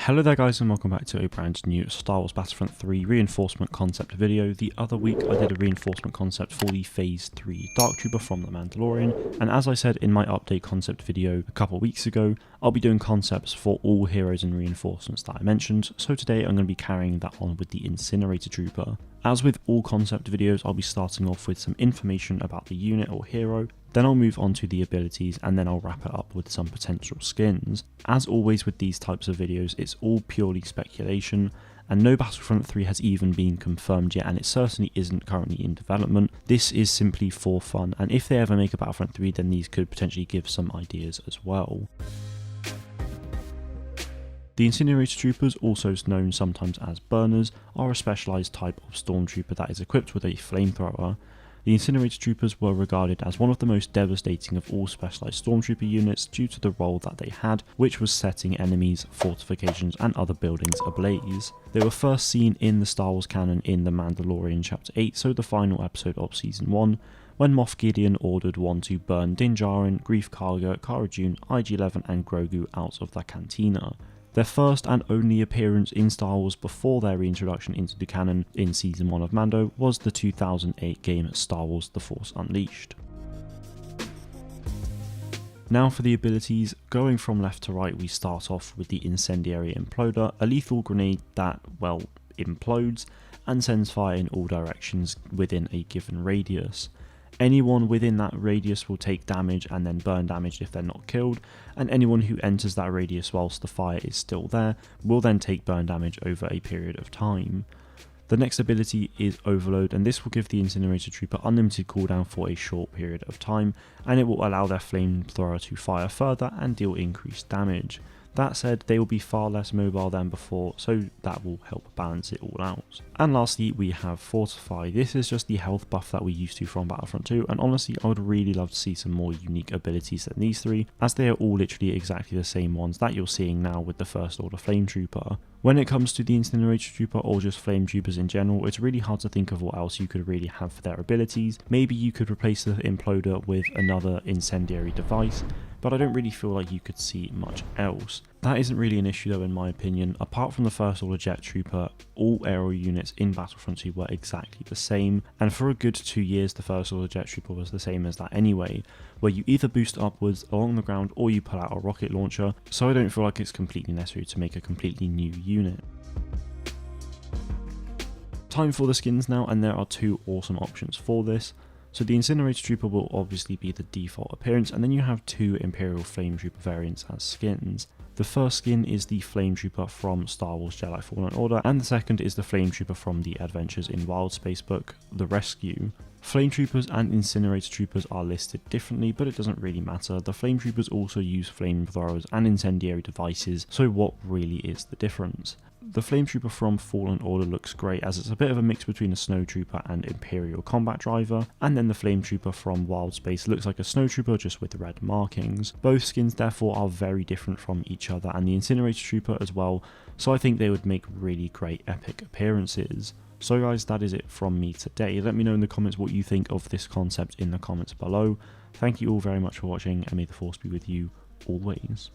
Hello there guys and welcome back to a brand new Star Wars Battlefront 3 reinforcement concept video. The other week I did a reinforcement concept for the Phase 3 Dark Trooper from the Mandalorian, and as I said in my update concept video a couple of weeks ago, I'll be doing concepts for all heroes and reinforcements that I mentioned, so today I'm going to be carrying that on with the Incinerator Trooper. As with all concept videos, I'll be starting off with some information about the unit or hero, then I'll move on to the abilities, and then I'll wrap it up with some potential skins. As always with these types of videos, it's all purely speculation, and no Battlefront 3 has even been confirmed yet, and it certainly isn't currently in development. This is simply for fun, and if they ever make a Battlefront 3, then these could potentially give some ideas as well. The Incinerator Troopers, also known sometimes as burners, are a specialised type of stormtrooper that is equipped with a flamethrower. The Incinerator Troopers were regarded as one of the most devastating of all specialised stormtrooper units due to the role that they had, which was setting enemies, fortifications and other buildings ablaze. They were first seen in the Star Wars canon in The Mandalorian Chapter 8, so the final episode of Season 1, when Moff Gideon ordered one to burn Din Djarin, Greef Karga, Cara Dune, IG-11 and Grogu out of the cantina. Their first and only appearance in Star Wars before their reintroduction into the canon in Season 1 of Mando was the 2008 game Star Wars The Force Unleashed. Now for the abilities, going from left to right we start off with the Incendiary Imploder, a lethal grenade that, well, implodes and sends fire in all directions within a given radius. Anyone within that radius will take damage and then burn damage if they're not killed, and anyone who enters that radius whilst the fire is still there will then take burn damage over a period of time. The next ability is Overload, and this will give the Incinerator Trooper unlimited cooldown for a short period of time, and it will allow their flamethrower to fire further and deal increased damage. That said, they will be far less mobile than before, so that will help balance it all out. And lastly, we have Fortify. This is just the health buff that we used to from Battlefront 2, and honestly, I would really love to see some more unique abilities than these three, as they are all literally exactly the same ones that you're seeing now with the First Order Flame Trooper. When it comes to the Incinerator Trooper or just Flame Troopers in general, it's really hard to think of what else you could really have for their abilities. Maybe you could replace the Imploder with another incendiary device, but I don't really feel like you could see much else. That isn't really an issue though in my opinion. Apart from the First Order Jet Trooper, all aero units in Battlefront 2 were exactly the same, and for a good 2 years the First Order Jet Trooper was the same as that anyway, where you either boost upwards along the ground or you pull out a rocket launcher, so I don't feel like it's completely necessary to make a completely new unit. Time for the skins now, and there are two awesome options for this. So the Incinerator Trooper will obviously be the default appearance, and then you have two Imperial Flame Trooper variants as skins. The first skin is the Flame Trooper from Star Wars Jedi Fallen Order, and the second is the Flame Trooper from the Adventures in Wild Space book, The Rescue. Flame Troopers and Incinerator Troopers are listed differently, but it doesn't really matter. The Flame Troopers also use flamethrowers and incendiary devices, so what really is the difference? The Flame Trooper from Fallen Order looks great, as it's a bit of a mix between a Snow Trooper and Imperial Combat Driver, and then the Flame Trooper from Wild Space looks like a Snow Trooper just with red markings. Both skins therefore are very different from each other, and the Incinerator Trooper as well, so I think they would make really great epic appearances. So guys, that is it from me today. Let me know in the comments what you think of this concept in the comments below. Thank you all very much for watching, and may the Force be with you always.